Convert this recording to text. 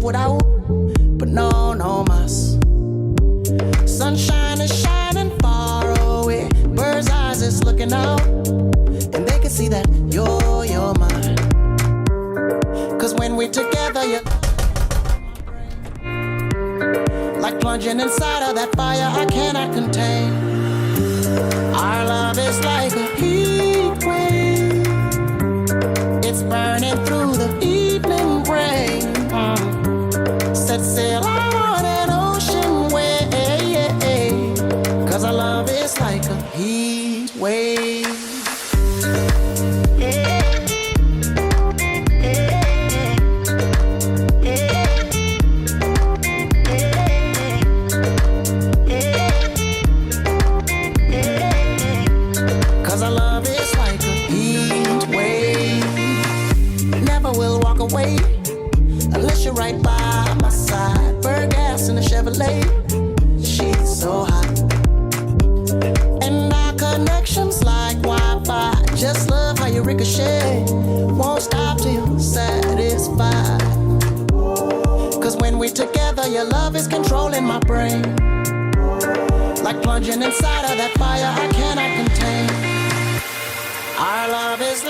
without, but no mas. Sunshine is shining far away, bird's eyes is looking out, and they can see that you're mine. Cause when we're together, you're like plunging inside of that fire I cannot contain. Our love is like a heat wave, it's burning through the evening rain. Set sail on an ocean wave, cause our love is like a heat wave. Cause our love is like a heat wave. Never will walk away unless you're right by my side. Bird gas in a Chevrolet, she's so hot. And our connection's like Wi-Fi. Just love how you ricochet, won't stop till you're satisfied. Cause when we're together, your love is controlling my brain, like plunging inside of that fire I cannot contain. Our love is like